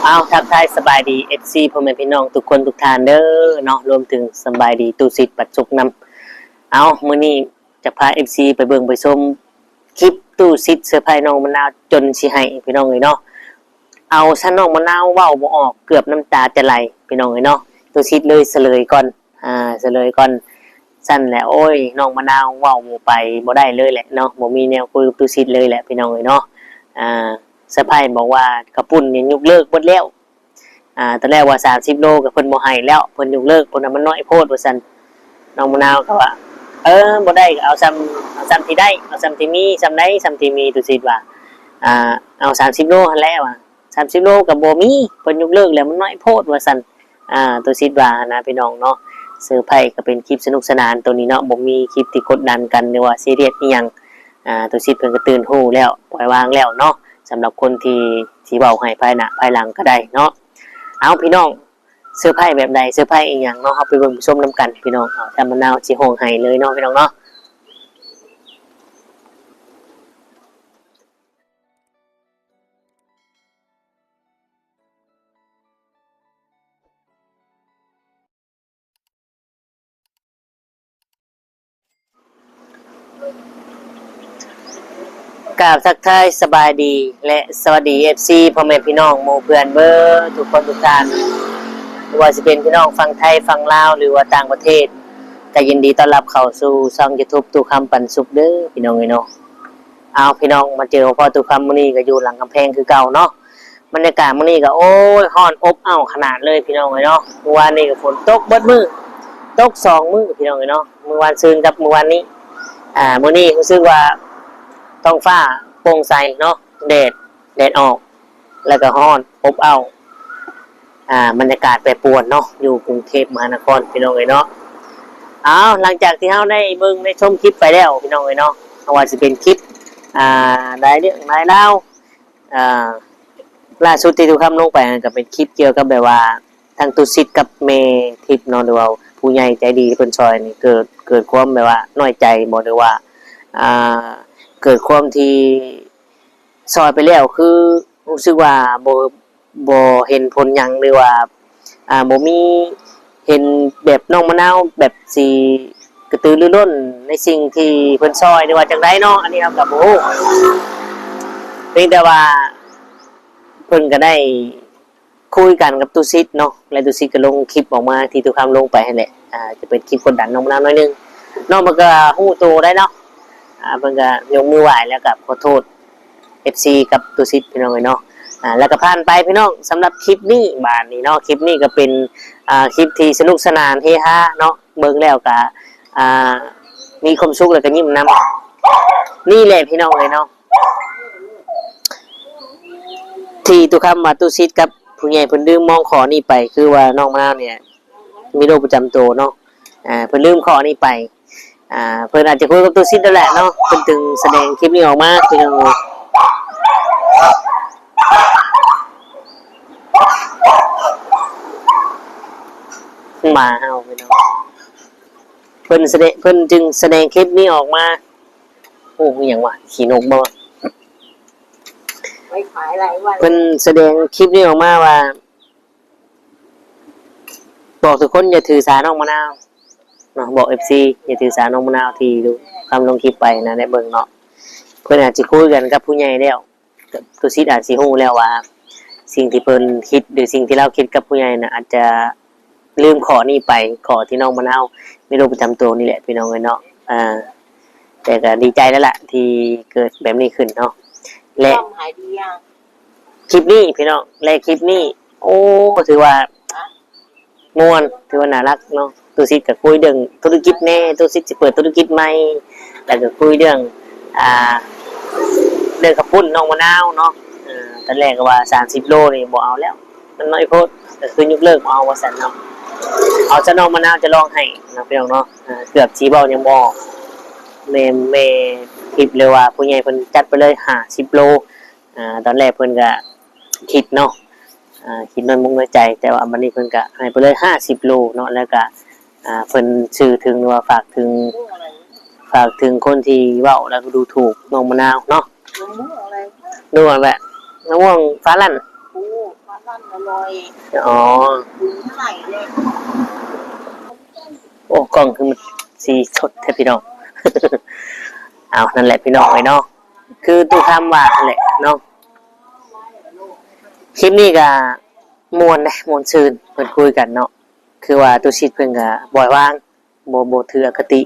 เอาทักทายสบายดีเอฟซีพ่อแม่พี่น้องทุกคนทุกท่านเด้อเนาะรวมถึงสบายดีตูสิทธิ์ปัจจุกนำเอามื้อนี้จะพาเอฟซีไปเบิ่งไปชมคลิปตู้สิทธิ์เซอร์ไพรส์น้องมะนาวจนสิให้พี่น้องเนาะเอาซะน้องมะนาวเว้าบ่ออกเกือบน้ำตาจะไหลพี่น้องเนาะตู้สิทธิ์เลยเฉลยก่อนเฉลยก่อนสั้นแหละโอ้ยน้องมะนาวเว้าบ่ไปบ่ได้เลยแหละเนาะบ่มีแนวคุยกับตู้สิทธิ์เลยแหละพี่น้องเนาะเซอร์ไพรส์บอกว่ากระปุ่นเนี่ยยกเลิกหมดแล้วตอนแรกว่า30 โลกับเพิ่นบ่ให้แล้วเพิ่นยกเลิกเพิ่นมันน้อยโพดว่าซั่นน้องมะนาวก็ว่าบ่ได้ก็เอาซ้ำที่ได้เอาซ้ำที่มีซ้ำใดซ้ำที่มีตุสิว่าเอา30 โลหั่นแหละว่า30 โลก็บ่มีเพิ่นยกเลิกแล้วมันน้อยโพดว่าซั่นตุสิว่านะพี่น้องเนาะเซอร์ไพรส์ก็เป็นคลิปสนุกสนานตัวนี้เนาะบ่มีคลิปที่กดดันกันหรือว่าซีเรียสอีหยังตุสิเพิ่นก็ตื่นฮู้แล้วปล่อยวางแล้วเนาะสำหรับคนที่เว้าให้ภายหน้าภายหลังก็ได้เนาะเอาพี่น้องเสื้อผ้าแบบใดเสื้อผ้าอีกอย่างเนาะเอาไปเบิ่งชมน้ำกันพี่น้องเอาแต่มะนาวสิห้องไห้เลยเนาะพี่น้องเนาะกราบทักทายสบายดีและสวัสดี FC พ่อแม่พี่น้องหมู่เพื่อนเบอร์ทุกคนทุกท่านไม่ว่าจะเป็นพี่น้องฝั่งไทยฝั่งลาวหรือว่าต่างประเทศก็ยินดีต้อนรับเข้าสู่ช่อง YouTube ตู่คำปันสุขเด้อพี่น้องเนาะเอาพี่น้องมาเจอพ่อตู่คำมื้อนี้ก็อยู่หลังกำแพงคือเก่าเนาะบรรยากาศมื้อนี้ก็โอ้ยร้อนอบอ้าวขนาดเลยพี่น้องเนาะเมื่อวานนี้ก็ฝนตกเบิดมื้อตก2 มื้อพี่น้องเนาะเมื่อวานซืนกับเมื่อวานนี้มื้อนี้รู้สึกว่าท้องฟ้าโปร่งใสเนาะแดดออกแล้วก็ร้อนอบอ้าวบรรยากาศแปรปรวนเนาะอยู่กรุงเทพมหานครพี่น้องเนาะหลังจากที่เราได้เบิ่งได้ชมคลิปไปแล้วพี่น้องเนาะเอาว่าจะเป็นคลิปได้เรื่องรายเล่าล่าสุดที่ทุกคำลงไปก็เป็นคลิปเกี่ยวกับแบบว่าทางตุสิทธิ์กับเมทิพย์เนาะหรือว่าผู้ใหญ่ใจดีเพิ่นซอยนี่เกิดความแบบว่าน้อยใจบ่หรือว่าเกิดความที่ซอยไปแล้วคือรู้สึกว่าบ่เห็นผลหยังหรือว่าบ่มีเห็นแบบน้องมะนาวแบบสิกระตือรือร้นในสิ่งที่เพิ่นซอยหรือว่าจังไดเนาะอันนี้ครับก็บ่ฮู้เพียงแต่ว่าเพิ่นก็ได้คุยกันกับตุสิทธิ์เนาะและตุสิทธิ์ก็ลงคลิปออกมาที่ทุกคำลงไปนั่นแหละจะเป็นคลิปกดดันน้องมะนาวหน่อยนึงน้องมันก็ฮู้ตัวได้เนาะเพิ่นก็ยกมือไหว้แล้วก็ขอโทษ FC กับตุสิทธิ์พี่น้องเนาะแล้วก็ผ่านไปพี่น้องสำหรับคลิปนี้บาดนี้เนาะคลิปนี้ก็เป็นคลิปที่สนุกสนานเฮฮาเนาะเบิ่งแล้วก็มีความสุขแล้วก็ยิ้มนำนี่แหละพี่น้องเลยเนาะที่ตุกคำมาตุสิทธิ์กับผู้ใหญ่เพิ่นลืมมองขอนี่ไปคือว่าน้องมะนาวเนี่ยมีโรคประจำตัวเนาะเพิ่นลืมขอนี่ไปเพิ่นอาจจะคุยกับตุสิทธิ์นั่นแหละเนาะเพิ่นถึงแสดงคลิปนี้ออกมาพี่น้องมาเฮาพี่น้องเพิ่นจึงแสดงคลิปนี้ออกมาโอ้มีหยังวะขี้นกบ่ไม่ขายหลายวันเพิ่นแสดงคลิปนี้ออกมาว่าบอกทุกคนอย่าถือสาน้องมะนาวเนาะบอก FC อย่าถือสาน้องมะนาวที่ดูคำลงคลิปไปนะได้เบิ่งเนาะเพิ่นอาจสิคุยกันกับผู้ใหญ่แล้วกับตุสิทธิ์อาจสิฮู้แล้วว่าสิ่งที่เพิ่นคิดหรือสิ่งที่เราคิดกับผู้ใหญ่น่ะอาจจะลืมขอนี่ไปขอที่น้องมะนาวมีโรคประจำตัวนี่แหละพี่น้องเนาะแต่ก็ดีใจแล้วล่ะที่เกิดแบบนี้ขึ้นเนาะและหายดียังคลิปนี้พี่น้องและคลิปนี้โอ้ถือว่าม่วนถือว่าน่ารักเนาะตุสิทธิ์ก็คุยเรื่องธุรกิจแน่ตุสิทธิ์สิเปิดธุรกิจใหม่แล้วก็คุยเรื่องขับปุ่นน้องมะนาวเนาะตอนแรกก็ว่า30 โลนี่บ่เอาแล้วมันน้อยโพดก็คือยกเลิกเอาว่าซั่นเนาะเอาจะน้องมะนาวจะลองให้นะพี่น้องเนาะเกือบสิเว้ายังบ่แม่คิดเลยว่าผู้ใหญ่เพิ่นจัดไปเลย50 โลตอนแรกเพิ่นก็คิดเนาะคิดน้อยมุงน้อยใจแต่ว่าบัดนี้เพิ่นก็ให้ไปเลย50 โลเนาะแล้วก็เพิ่นสื่อถึงว่าฝากถึงคนที่เว้าแล้วก็ดูถูกน้องมะนาวเนาะอะไรดูแบบมะม่วงฟ้าลั่น มันอร่อย อ๋อ ไหลเลย โอ้กล้องคือมันสีสดแท้พี่น้อง เอานั่นแหละพี่น้องไอ้เนาะคือตู้คำว่านั่นแหละเนาะคลิปนี้ก็มวนนะมวนซื่นเพิ่นคุยกันเนาะคือว่าตู้ชิดเพิ่นก็บ่อยว่างบ่ถืออคติ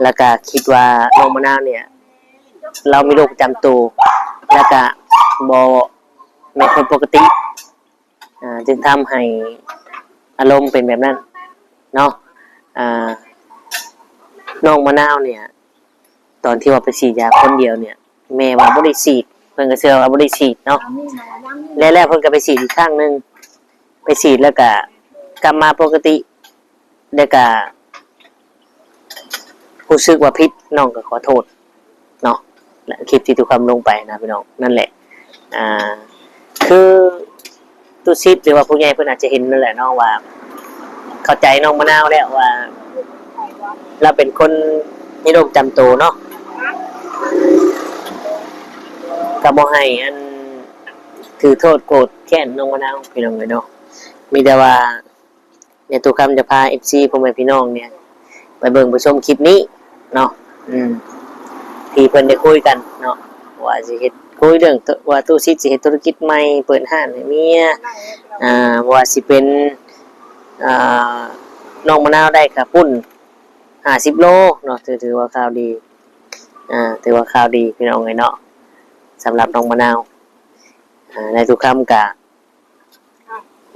แล้วก็คิดว่าน้องมะนาวเนี่ย เรามีโรคประจำตัวแล้วก็บ่แม่นคนปกติจึงทำให้อารมณ์เป็นแบบนั้นเนาะน้องมะนาวเนี่ย ตอนที่ว่าไปฉีดยาคนเดียวเนี่ยแม่ว่าบ่ได้ฉีดเพิ่นก็เชื่อว่าบ่ได้ฉีดเนาะแล้วเพิ่นก็ไปฉีดอีกครั้งนึงไปฉีดแล้วก็กลับมาปกติแล้วก็รู้สึกว่าผิดน้องก็ขอโทษเนาะและคลิปที่ทุกคำลงไปนะพี่น้องนั่นแหละคือตุซิดหรือว่าผู้ใหญ่เพิ่นอาจจะเห็นนั่นแหละเนาะว่าเข้าใจน้องมะนาวแล้วว่าเราเป็นคนมีโรคประจำตัวเนาะก็บ่ให้อันถือโทษโกรธแค้นน้องมะนาวพี่น้องเลยเนาะมีแต่ว่าเนี่ยตุกคำจะพา FC พ่อแม่พี่น้องเนี่ยไปเบิ่งไปชมคลิปนี้เนาะที่เพิ่นได้คุยกันเนาะว่าสิเฮ็ดคุยเรื่องว่าตู้ซิดสิเฮ็ดธุรกิจใหม่เปิดห้างให้เมียว่าสิเป็นน้องมะนาวได้ค่ะปุ้น50โลเนาะถือว่าข่าวดีถือว่าข่าวดีพี่น้องเอ้ยเนาะสำหรับน้องมะนาวในทุกคำกะ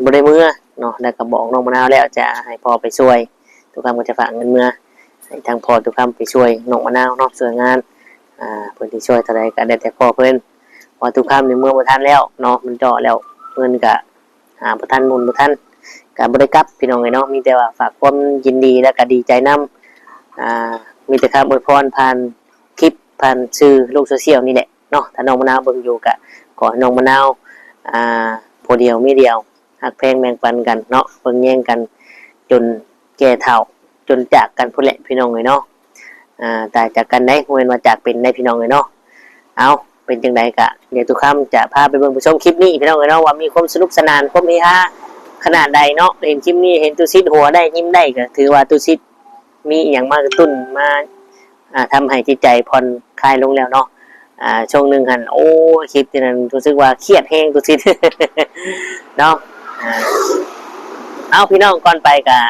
บ่ได้เมื่อเนาะแล้วก็บอกน้องมะนาวแล้วจะให้พ่อไปช่วยทุกคำก็จะฝากเงินเมื่อให้ทางพ่อทุกคำไปช่วยน้องมะนาวเนาะช่วยงานเพิ่นที่ช่วยเท่าใดก็ได้แต่พ่อเพิ่นพอทุกคำในเมื่อบ่ทันแล้วเนาะมันเจาะแล้วเงินก็หาบ่ทันหมุนบ่ทันก็บ่ได้กลับพี่น้องเอ้ยเนาะมีแต่ว่าฝากความยินดีแล้วก็ดีใจนำมีแต่คำอวยพรผ่านคลิปผ่านสื่อโลกโซเชียลนี่แหละเนาะถ้าน้องมะนาวเบิ่งอยู่ก็ขอให้น้องมะนาวผู้เดียวมีเดียวฮักแพงแบ่งปันกันเนาะเบิ่งแย่งกันจนแก่เฒ่าจนจากกันพุ่นแหละพี่น้องเอ้ยเนาะตายจากกันได้บ่แม่นว่าจากเป็นได้พี่น้องเอ้ยเนาะเอาเป็นจังไดก็เดี๋ยวทุกค่ำจะพาไปเบิ่งไปชมคลิปนี้พี่น้องเอ้ยเนาะว่ามีความสนุกสนานความเฮฮาขนาดใดเนาะเห็นคลิปนี้เห็นตุซิดหัวได้ยิ้มได้ก็ถือว่าตุซิดมีอหย่างมากระตุ้นมาทำให้จิตใจผ่อนคลายลงแล้วเนาะช่วงหนึ่งหันโอ้คลิปที่นั้นรู้สึกว่าเครียดแห้งตุซิด เนาะเอาพี่น้องก่อนไปกะ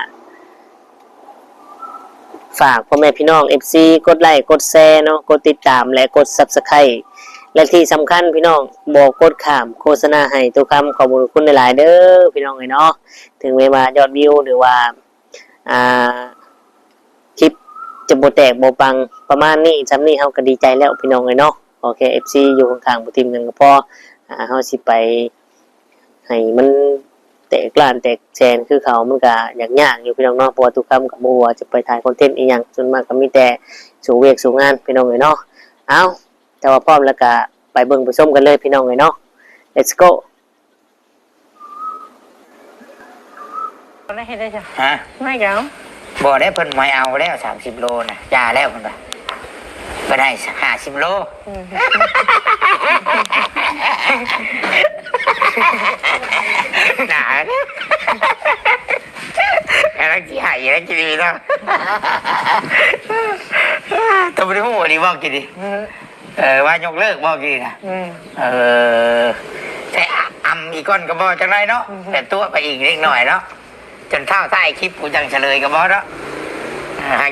ฝากพ่อแม่พี่น้อง FC กดไลค์กดแชร์เนาะกดติดตามและกด Subscribe และที่สำคัญพี่น้องบอกกดข้ามโฆษณาให้ทุกคำขอบคุณหลายๆเด้อพี่น้องเนาะถึงเวลายอดวิวหรือว่าคลิปจะบ่แตกบ่ปังประมาณนี้จำนี้เฮาก็ดีใจแล้วพี่น้องเนาะโอเค FC อยู่ข้างๆบ่ทีมกันก็พอเฮาสิไปให้มันแตกล้านแตกแสนคือเขามันก็ยากอยู่พี่น้องเนาะเพราะว่าทุกคำกับบ่ว่าจะไปถ่ายคอนเทนต์อีหยังส่วนมากก็มีแต่สู่เวียกสู่งานพี่น้องเนาะเอาแต่ว่าพร้อมแล้วก็ไปเบิ่งไปชมกันเลยพี่น้องเนาะ let's go ได้เฮ็ดได้จ้ะ ฮะ ไม่เดี๋ยว บ่ได้เพิ่นไม่เอาแล้ว30โลน่ะยาแล้วเพิ่นว่าบ่ได้50โลหนาอะไรที่หายอะไรกี่ดีเนาะตัวบ่ได้ฮู้ดีบ่กี่ดีว่ายกเลิกบ่กี่ดีนะแต่อำอีกก้อนก็บ่จังไรเนาะแต่ตัวไปอีกเล็กหน่อยเนาะจนเท่าใต้คลิปกูจังเฉลยก็บ่เนาะ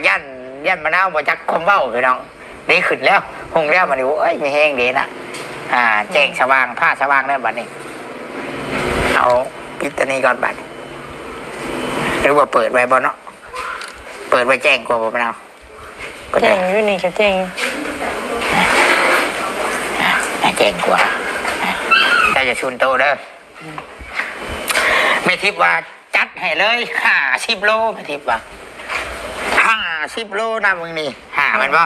ย่านมะนาวบ่จักคมเว้าพี่น้องนี่ขึ้นแล้วคงแล้วบัดนี้โอ้ยไม่แห้งเด้น่ะแจ้งสว่างผ้าสว่างแล้วบัดนี้เอาปิดตัวนี้ก่อนบัดหรือว่าเปิดไว้บ่เนาะเปิดไว้แจ้งกว่าบ่มะนาวก็ แจ้ ได้ งอยู่นี่ก็แจ้ง แจ้งกว่าแต่จะชุนโตเด้อไม่ทิพว่าจัดให้เลย50โลไม่ทิพว่า50โลนะมึงนี่มันบ่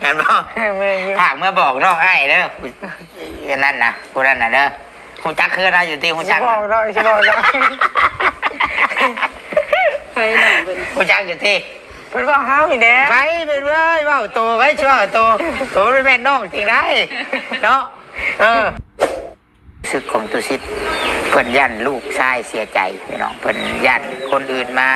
เห็นบ่ ถามเมื่อบอกน้องไอ้เด้อนั่นนะกูนั่นน่ะเด้อหูจักคืออะไรอยู่ที่หูจัก บอกได้ใช่บอกได้ไปหน่อยเป็น หูจักอยู่ที่ เป็นว่าห้าวอีกแล้ว ไปเป็นเว้ยว่าโตไว้ชั่วโตเป็นแม่น้องจริงได้เนาะสึกของตุสิต เพิ่นยันลูกชายเสียใจพี่น้องเพิ่นยันคนอื่นมา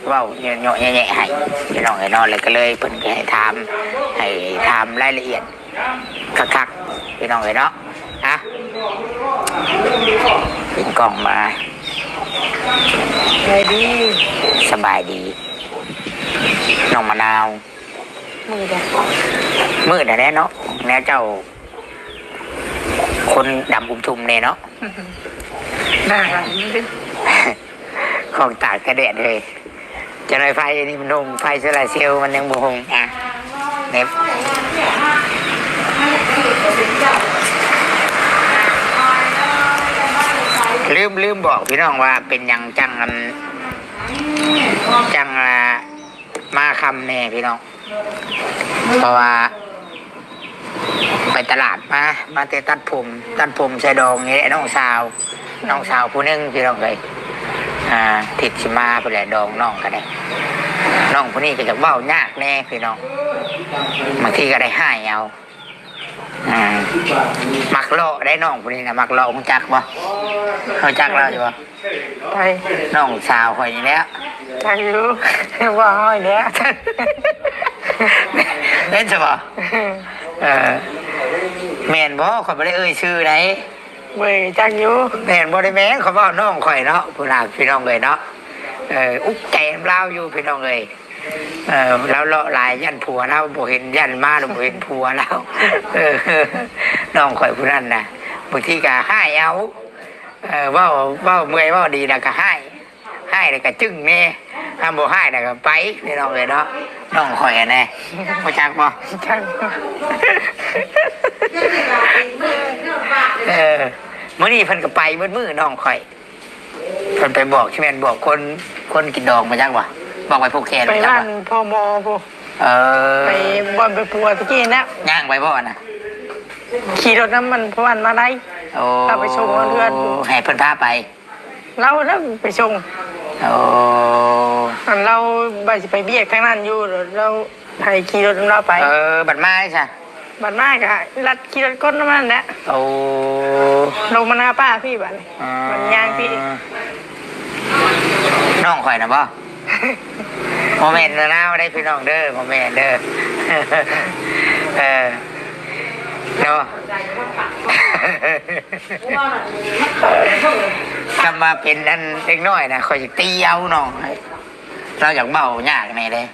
เว้าเหยาะๆแย่ๆให้พี่น้องให้นอนเลยก็เลยเพิ่นก็ให้ถามรายละเอียดคักๆพี่น้องเนาะฮะเป็นกล่องมาสบายดี สบายดีน้องมะนาว มือเดียว มืดแน่เนาะแน่เจ้าคนดำอุ้มทุมเนี่ยเนาะ น่ารักนิดนึง ของตากกระเด็ดเลยจะหน่อยไฟนี่มันลงไฟโซลาร์เซลล์มันยังบ่หงอ่ะเน็บลืมบอกพี่น้องว่าเป็นยังจังมาคำแน่พี่น้องเพราะว่าไปตลาดมาเตะตัดผมใส่ดองนี่แหละน้องสาวผู้นึงพี่น้องเลยติดชิมาไปแหละดองน้องก็ได้น้องผู้นี้ก็จะเว้ายากแน่พี่น้องบางทีก็ได้ให้เอามักเลาะได้น้องผู้นี้นะมักเลาะมึงจักบ่เขาจักเราอยู่บ่ ไป น้องสาวคอยนี่แล้ว ไปอยู่ว่าห้อยแล้ว เล่นใช่บ่แม่นบ่ข่อยบ่ได้เอ่ยชื่อไหน เว้ยจักอยู่ แม่นบ่ได้แม่นเขาเว้าน้องข่อยเนาะผู้น่ะพี่น้องเอ้ยเนาะอุกใจเราอยู่พี่น้องเอ้ยเราเลาะหลายยันผัวเราบ่เห็นยันมาเราบ่เห็นผัวเราน้องข่อยผู้นั้นน่ะบางทีก็ให้เอาเว้าเมื่อยเว้าดีแล้วก็ให้แล้วก็จึ้งแน่ถ้าบ่ให้แล้วก็ไปพี่น้องเอ้ยเนาะน้องข่อยแน่บ่จักบ่ จัก มื้อนี้เพิ่นก็ไปมื้อน้องข่อยเพิ่นไปบอกใช่ไหมบอกคนกินดองมาจักว่าบอกไปผูกแขน ไป จัก บ้า ว่าน พ่อมอพวก ไปบอลไปปัวตะกี้นะ ย่างไปบ่น่ะ ขี่รถน้ำมันพวันมาได้ โอ้ เราไปชมเพื่อน ให้เพิ่นพาไป เราแล้วไปชง โอ้ เราไปสิไปเบียดข้างนั้นอยู่เราให้ขี่รถน้ำเราไป บัดมาใช่ บัดมากอะรัดขี่รถก้นน้ำมันแหละ โอ้ ลงมาหน้าป้าพี่บัดนี้มันย่างพี่ น้องข่อยน่ะบ่โมเมนต์นะได้พี่น้องเด้อโมเมนต์เด้อเนาะกลับมาเป็นอันเล็กน้อยนะคอยจะตีเอาน้องเราอยากเบายากในเลย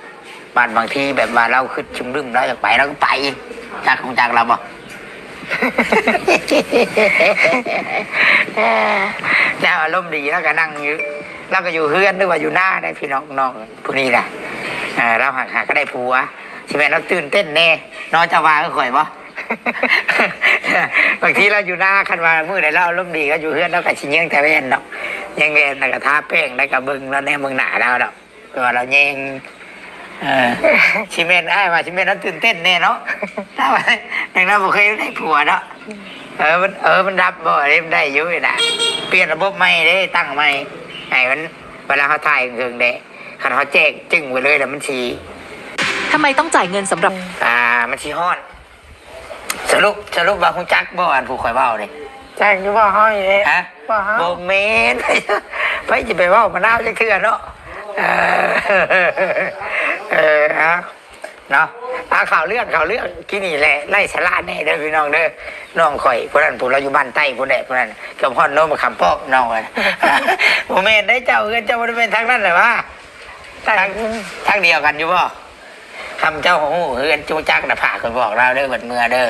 บางทีแบบว่าเราคือชุมรึมเราอยากไปเราก็ไปจากของจากเราบ่แล้วอารมณ์ดีแล้วก็นั่งอยู่แล้วก็อยู่เฮือนหรือว่าอยู่หน้าได้พี่น้องผู้นี้แหละเราหาก็ได้ผัวใช่ไหมเราตื่นเต้นแน่นอนจะวาก็ข่อยบ่ บางทีเราอยู่หน้าคันว่ามือไหนเราอารมณ์ดีก็อยู่เฮือนแล้วก็ชิเงี้ยงแต่เว้นเนาะยังเว้นแล้วก็ทาแป้งแล้วก็บึงแล้วแน่มึงหนาเราเนาะตัวเราเยงชิเมนว่าชิเมนเราตื่นเต้นแน่เนาะถ้าว่าอย่างเราบ่เคยได้ผัวเนาะมันรับบ่ได้อยู่นะเปลี่ยนระบบใหม่ได้ตั้งใหม่ไอ้มันเวลาเขาถ่ายเครื่องเด้คันเขาแจกจึ้งไปเลยแล้วมันชี้ ทำไมต้องจ่ายเงินสำหรับ มันชี้ฮ้อนสรุปว่าคุณจักบ่อันผู้ข่อยเว้าเลย แจ้งอยู่ว่าห้อยเลย ฮะ ว่าห้อย โบเมนไปจะไปเว้ามะนาวจะเทื่อเนาะฮะเนาะข่าวเรื่องกินนี่แหละไล่สาระแน่เด้อพี่น้องเด้อน้องข่อยพวกนั้นพวกเราอยู่บ้านใต้พวกนั้นกับพ่อโน้มคำปอกน้องเลยโบเมนได้เจ้าบริเวณทางนั้นเลยวะทางเดียวกันอยู่บ่คำเจ้าของหูเฮือนจูจักน่ะผ่าคนบอกเราเด้อบัดเมื่อเด้อ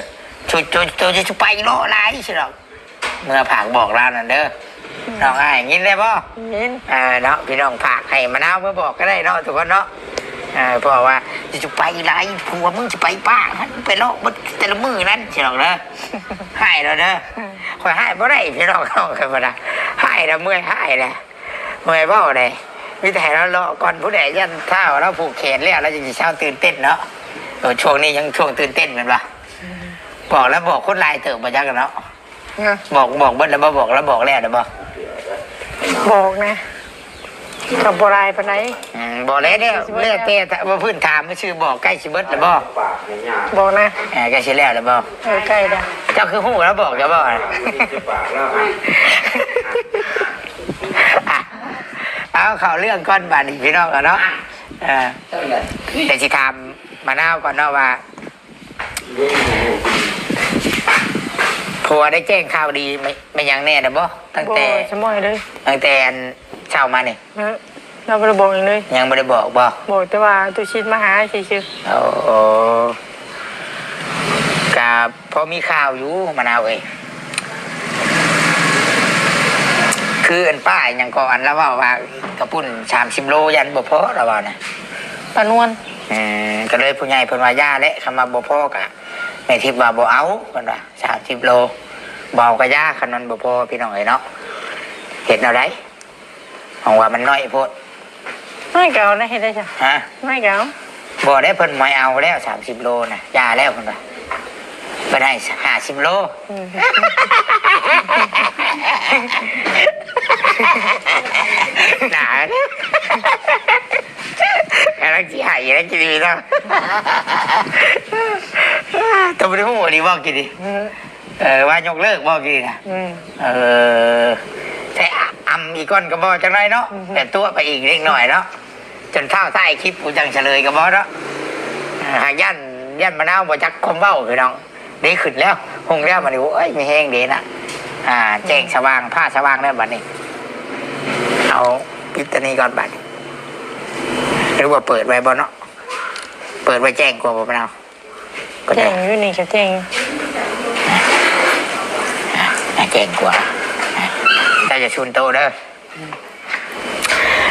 ชุไปโลไรใช่หรอกเมื่อผากบอกเรานั่นเด้อน้องอ้ายยินได้ป่ะ ยิน เนาะพี่น้องผากให้มะนาวเมื่อบอกก็ได้เนาะทุกคนเนาะเพราะว่าจะไปไรผัวมึงจะไปป้าไปโลกมันแต่ละมือนั้นใช่หรอกเด้อให้เราเด้อคอยให้บ่ได้พี่น้องเขาเคยมาได้ให้เราเมื่อยให้แหละเมื่อยเบ้าเลยมีแต่เรารอก่อนผู้ใดยันเท้าเราผูกแขนแล้วเราจะเช้าตื่นเต้นเนาะช่วงนี้ยังช่วงตื่นเต้นเหมือนปะบอกแล้วบอกคนลายเติบมาจักกันเนาะบอกเบิ้ลแล้วบอกแล้วบอกแล้วเดี๋ยวบอกนะกับโบราณปะไหน บอกแล้วเนี่ยเรียกเต้ว่าพื้นถามไม่ชื่อบอกใกล้ชิบิดหรือบอกนะใกล้ชิแล้วหรือใกล้ได้เจ้าคือหูแล้วบอกจะบอก เขาเรื่องก้อนบานอีกพี่น้องกันเนาะแต่สิทำมะนาวก่อนเนาะว่าผัวได้แจ้งข่าวดีไม่ยังแน่นะบ่ตั้งแต่ สมอยเลย ตั้งแต่เช้ามานี่ เราไม่ได้บอกอีกเลย ยังไม่ได้บอกบ่ บอกแต่ว่าตุชิดมาหาชื่อ โอ้กับพอมีข่าวอยู่มะนาวเอ้ยคืออันป้ายยังก่อนแล้วว่ากระปุ่น30 โลยันบ่พอแล้วว่านะ ปานวล ก็เลยผู้ใหญ่เพิ่นว่าย่าและคำว่าบ่พอกะแม่ทิพย์ว่าบ่เอาเพิ่นว่า30 โลบ่เอาก็ย่าคันนั้นบ่พอพี่น้องเอ้ยเนาะเฮ็ดแนวใดของว่ามันน้อยโพด ไม่เก่านะเห็นได้จ้ะ ฮะ ไม่เก่า บ่ได้เพิ่นไม่เอาแล้ว30 โลน่ะย่าแล้วเพิ่นว่าเพิ่นให้50 โลหนาอะไรที่หายอะไรกินดีเนาะตัวไม่ได้พูดดีบอกกินดีว่ายกเลิกบอกกินดีนะแต่อำอีกก้อนก็บอกจังไรเนาะแต่ตัวไปอีกเล็กหน่อยเนาะจนเท่าใต้คลิปกูจังเฉลยก็บอกเนาะหายันมะนาวบ่จักคมเบ้าคือน้องดีขึ้นแล้วหงแล้วมันนี่โอ้ยไม่แห้งเด่นอ่ะแจ้งสว่างผ้าสว่างแล้วบัดนี้เอาพิจารณาก่อนบัดหรือว่าเปิดไว้บ่เนาะเปิดไว้แจ้งกว่าบ่มะนาวก็ แจ้ ได้ งอยู่นี่จะแจ้งอยู่ แจ้งกว่าแต่จะชุนโตเด้อ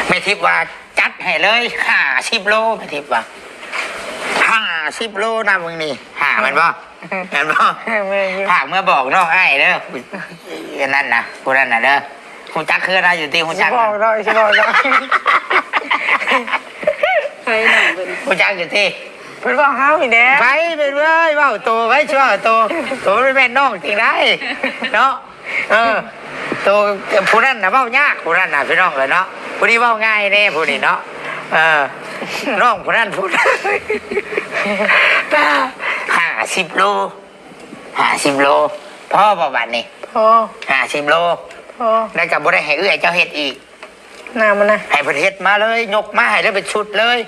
ไม่ทิพย์ว่าจัดให้เลย50 โลไม่ทิพย์ว่า50 โลนะมึงนี่มันบ่เห็นบ่ ไม่อยู่ ผากเมื่อบอกน้องไอ้เด้อนั่นนะผู้นั้นน่ะเด้อหูจักคืออะไรอยู่ที่หู จะ จัก บอกเราจะบอกเรา ใครหนังเป็น หูจักอยู่ที่ เพิ่นบอกเฮาอีกแล้ว ไปเป็นเว้ยว่าโตไว้ชั่วโตไม่แม่นน้องจริงได้เนาะโตผู้นั้นน่ะเว้ายากผู้นั้นน่ะพี่น้องเลยเนาะผู้นี้เว้าง่ายแน่ผู้นี้เนาะน้องผู้นั้นผู้50 โล50 โลพ่อประวัตินี่ พอ 50 โล พอ แล้วก็บ่ได้ให้เอื้อยเจ้าเฮ็ดอีก หน้ามันนะ ให้เพิ่นเฮ็ดมาเลยยกมาให้แล้วเป็นชุดเลย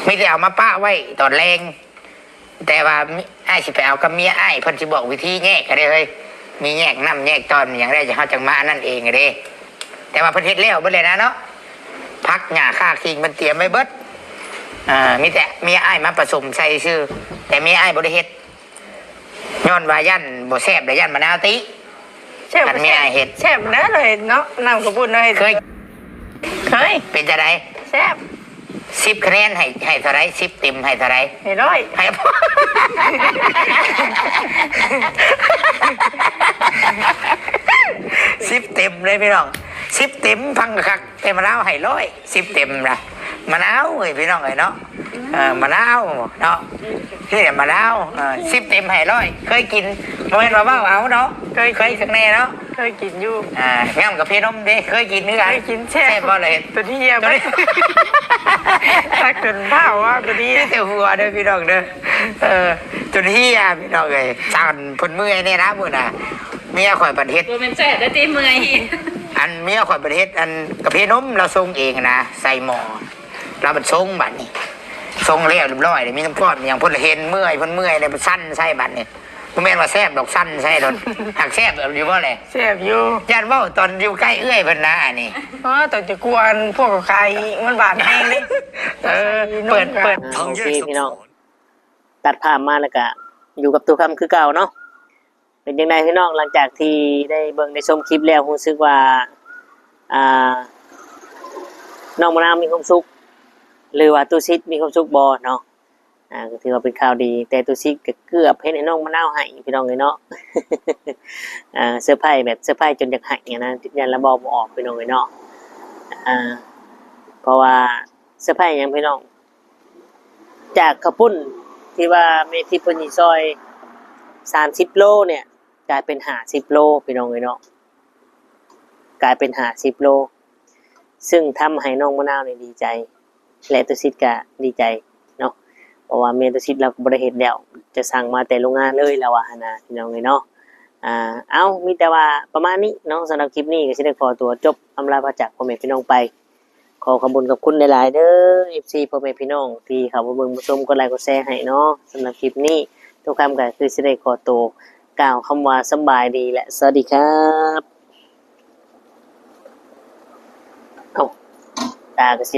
ไม่ได้เอามาป้าไว้ตอนแรงแต่ว่าอ้ายสิไปเอากับเมียอ้ายเพิ่นสิบอกวิธีแยกก็ได้เฮ้ยมีแยกน้ำแยกตอนอย่างไรจะเฮาจังมานั่นเองก็ได้แต่ว่าเพิ่นเฮ็ดแล้วเบิดเลยนะเนาะพักหญ้าค่าคิงมันเตรียมไว้เบิดมีแต่เมียอ้ายมาผสมใส่ชื่อแต่เมียอ้ายบ่ได้เฮ็ดย้อนว่ายันบ่แซ่บได้ยันมะนาวติ แซ่บ อันมีอะไรเห็ด แซ่บนะเลยเนาะน้ำกระปุ้นเลย เคย เคย เป็นจะได แซ่บ 10 คะแนนให้เท่าไร10 เต็มให้เท่าไร ให้ร้อย ให้10 เต็มเลยพี่น้อง10 เต็มพังคักแต่มะนาวให้10 เต็มนะมะนาวเอ้ยพี่น้องเอ้ยเนาะมะนาวเนาะนี่มะนาว10 เต็มให้เคยกินโมเมนต์ว่าเอาเนาะเคยสักแน่เนาะ เคยกินอยู่ งามกับพี่นมดิเคยกินนึก เค กัน ยกินแซ่ แซ่บบ่เลย ตัวที่เยี่ยมตักจนเผาว่าตัวนี้ เจ้าหัวเด้อพี่น้องเด้อจนเฮียพี่น้องเลยสั่นพนเมื่อยเนี่ยนะมื้อน่ะเมียข่อยประเทศ ตัวเป็นแสบได้ตีเมื่อย อันเมียข่อยประเทศอันกับพี่นมเราส่งเองนะใส่หม้อเราเป็นส่งบัดนี้ส่งเรียบร้อยเลยมีน้ำก้อนอย่างพ่นเห็นเมื่อยเลยมันสั้นใส่บัดนี้บ่แม่นว่าแซ่บดอกสั้นใส่ดอกหักแซ่บอยู่บ่เลย แซ่บอยู่ ย่านเว้าตอนอยู่ใกล้เอื้อยเพิ่นนะอันนี้ แต่จะกวนพวกใครมันบาดแห้งดิ เปิด โอเคพี่น้องตัดภาพมาแล้วก็อยู่กับตัวคำคือเก่าเนาะเป็นยังไงพี่น้องหลังจากที่ได้เบิ่งได้ชมคลิปแล้วรู้สึกว่าน้องมะนาวมีความสุขหรือว่าตูซิดมีความสุขบ่เนาะก็ถือว่าเป็นข่าวดีแต่ตูซิดก็เกือบเฮ็ดให้น้องมะนาวให้พี่น้องเลยเนาะ เซอร์ไพรส์แบบเซอร์ไพรส์จนอยากให้เนี่ยนะยันระบอบออกพี่น้องเลยเนาะเพราะว่าเซอร์ไพรส์หยังพี่น้องจากข้าวปุ้นที่ว่าเมทิพนิซอย30 โลเนี่ยกลายเป็น50 โลพี่น้องเลยเนาะกลายเป็น50 โลซึ่งทำให้น้องมะนาวเนี่ยดีใจและตุสิตก็ดีใจเนาะเพราะว่าเมตุสิตเราก็บ่ได้เฮ็ดแล้วจะสั่งมาแต่โรงงานเลยแล้วว่าหั่นน่ะพี่น้องเลยเนาะ เอามีแต่ว่าประมาณนี้เนาะสำหรับคลิปนี้ก็สิได้ขอตัวจบอำลาพระจากพ่อแม่พี่น้องไปขอขอบคุณกับคุณหลายๆเด้อ FC พ่อแม่พี่น้องที่เข้ามาเบิ่งมาชมกดไลค์กดแชร์ให้เนาะสำหรับคลิปนี้ทุกคำก็คือสิได้ขอตัวกล่าวคำว่าสำบายดีและสวัสดีครับเอาตาก็สิ